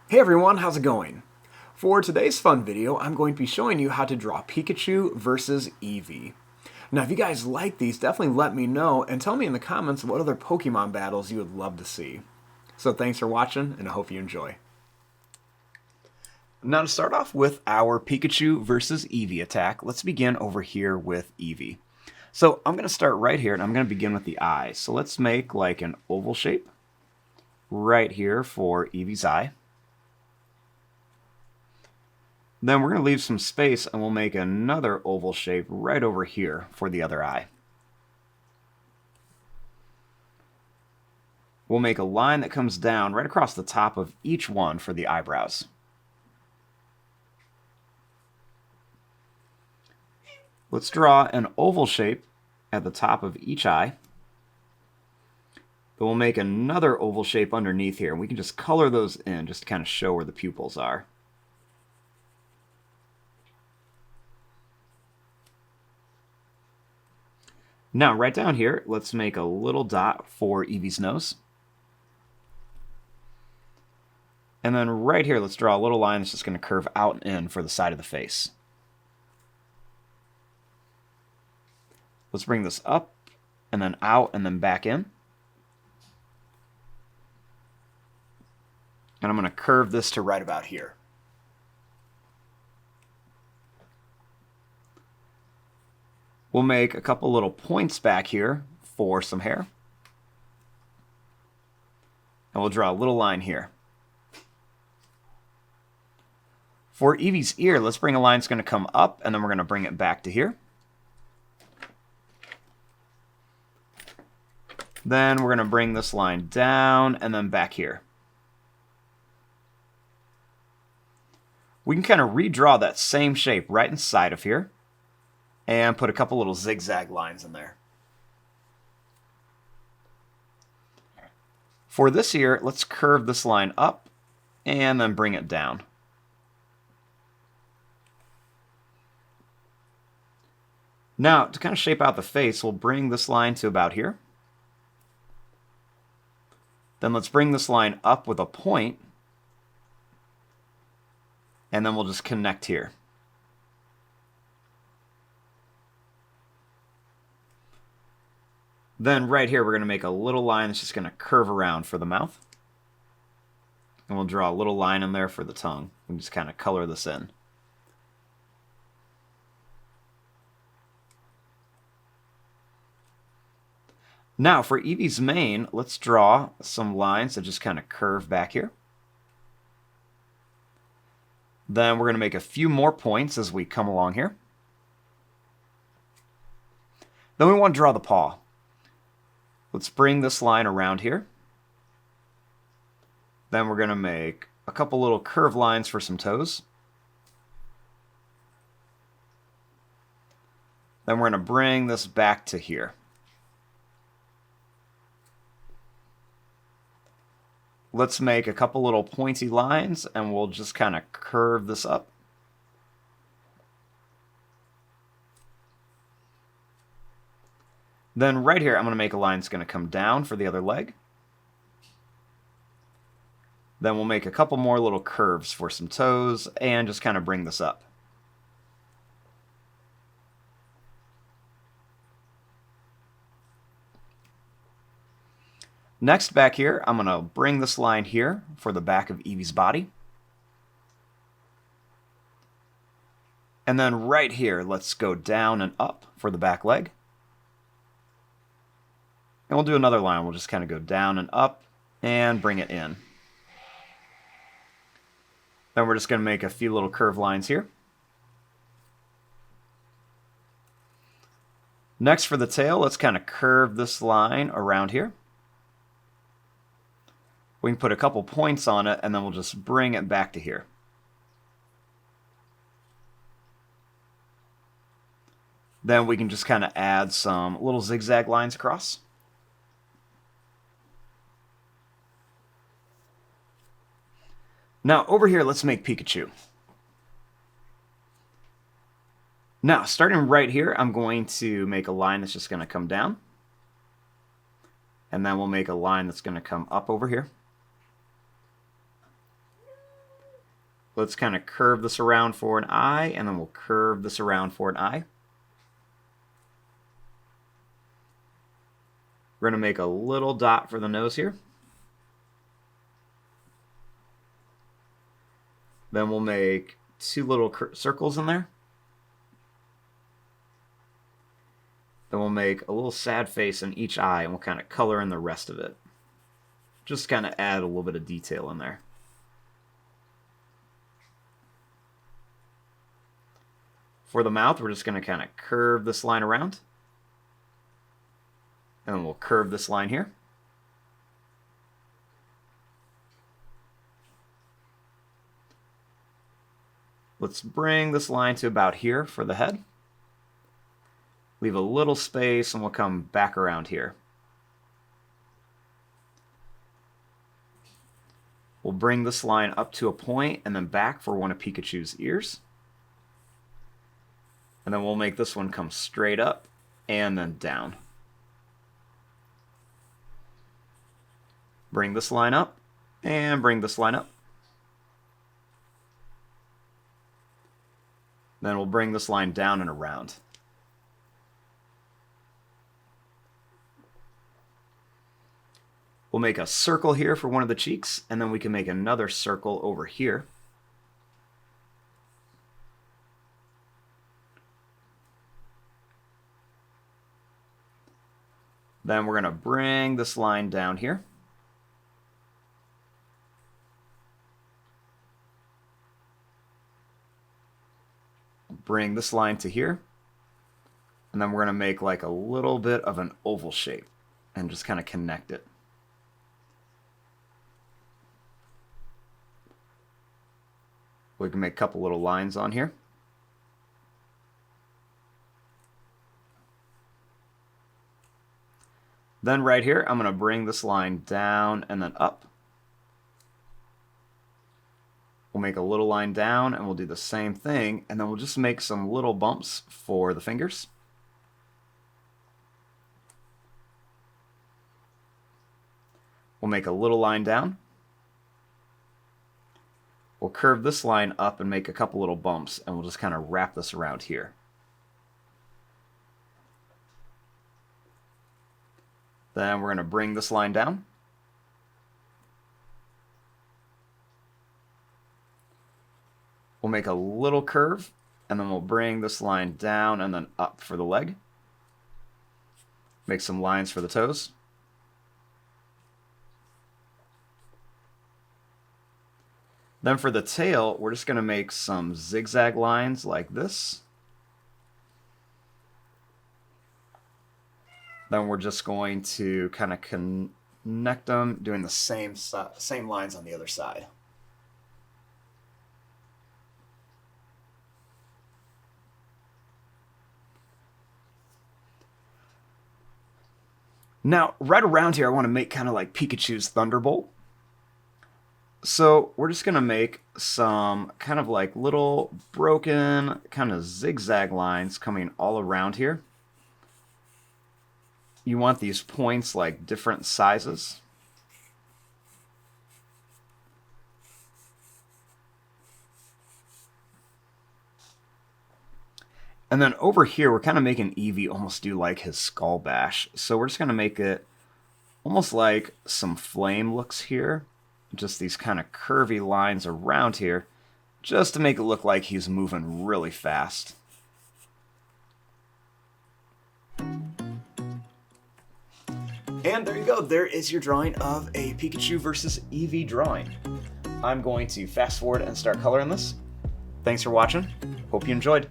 Hey everyone, how's it going? For today's fun video, I'm going to be showing you how to draw Pikachu versus Eevee. Now, if you guys like these, definitely let me know and tell me in the comments what other Pokemon battles you would love to see. So thanks for watching, and I hope you enjoy. Now to start off with our Pikachu versus Eevee attack, let's begin over here with Eevee. So I'm going to start right here, and I'm going to begin with the eye. So let's make like an oval shape right here for Eevee's eye. Then we're going to leave some space and we'll make another oval shape right over here for the other eye. We'll make a line that comes down right across the top of each one for the eyebrows. Let's draw an oval shape at the top of each eye. Then we'll make another oval shape underneath here, and we can just color those in just to kind of show where the pupils are. Now, right down here, let's make a little dot for Eevee's nose. And then right here, let's draw a little line that's just going to curve out and in for the side of the face. Let's bring this up, and then out, and then back in. And I'm going to curve this to right about here. We'll make a couple little points back here for some hair. And we'll draw a little line here. For Eevee's ear, let's bring a line that's going to come up, and then we're going to bring it back to here. Then we're going to bring this line down, and then back here. We can kind of redraw that same shape right inside of here, and put a couple little zigzag lines in there. For this ear, let's curve this line up and then bring it down. Now, to kind of shape out the face, we'll bring this line to about here. Then let's bring this line up with a point, and then we'll just connect here. Then right here, we're going to make a little line that's just going to curve around for the mouth. And we'll draw a little line in there for the tongue. We can just kind of color this in. Now for Eevee's mane, let's draw some lines that just kind of curve back here. Then we're going to make a few more points as we come along here. Then we want to draw the paw. Let's bring this line around here. Then we're going to make a couple little curved lines for some toes. Then we're going to bring this back to here. Let's make a couple little pointy lines, and we'll just kind of curve this up. Then right here, I'm going to make a line that's going to come down for the other leg. Then we'll make a couple more little curves for some toes and just kind of bring this up. Next, back here, I'm going to bring this line here for the back of Eevee's body. And then right here, let's go down and up for the back leg. And we'll do another line. We'll just kind of go down and up and bring it in. Then we're just going to make a few little curved lines here. Next for the tail, let's kind of curve this line around here. We can put a couple points on it, and then we'll just bring it back to here. Then we can just kind of add some little zigzag lines across. Now, over here, let's make Pikachu. Now, starting right here, I'm going to make a line that's just going to come down. And then we'll make a line that's going to come up over here. Let's kind of curve this around for an eye, and then we'll curve this around for an eye. We're going to make a little dot for the nose here. Then we'll make 2 little circles in there. Then we'll make a little sad face in each eye, and we'll kind of color in the rest of it. Just kind of add a little bit of detail in there. For the mouth, we're just going to kind of curve this line around. And then we'll curve this line here. Let's bring this line to about here for the head. Leave a little space, and we'll come back around here. We'll bring this line up to a point and then back for one of Pikachu's ears. And then we'll make this one come straight up and then down. Bring this line up and bring this line up. Then we'll bring this line down and around. We'll make a circle here for one of the cheeks, and then we can make another circle over here. Then we're going to bring this line down here. Bring this line to here. And then we're going to make like a little bit of an oval shape and just kind of connect it. We can make a couple little lines on here. Then right here, I'm going to bring this line down and then up. We'll make a little line down, and we'll do the same thing, and then we'll just make some little bumps for the fingers. We'll make a little line down. We'll curve this line up and make a couple little bumps, and we'll just kind of wrap this around here. Then we're going to bring this line down. We'll make a little curve, and then we'll bring this line down and then up for the leg. Make some lines for the toes. Then for the tail, we're just going to make some zigzag lines like this. Then we're just going to kind of connect them, doing the same lines on the other side. Now, right around here, I want to make kind of like Pikachu's Thunderbolt. So we're just going to make some kind of like little broken kind of zigzag lines coming all around here. You want these points like different sizes. And then over here, we're kind of making Eevee almost do like his skull bash. So we're just going to make it almost like some flame looks here. Just these kind of curvy lines around here, just to make it look like he's moving really fast. And there you go. There is your drawing of a Pikachu versus Eevee drawing. I'm going to fast forward and start coloring this. Thanks for watching. Hope you enjoyed.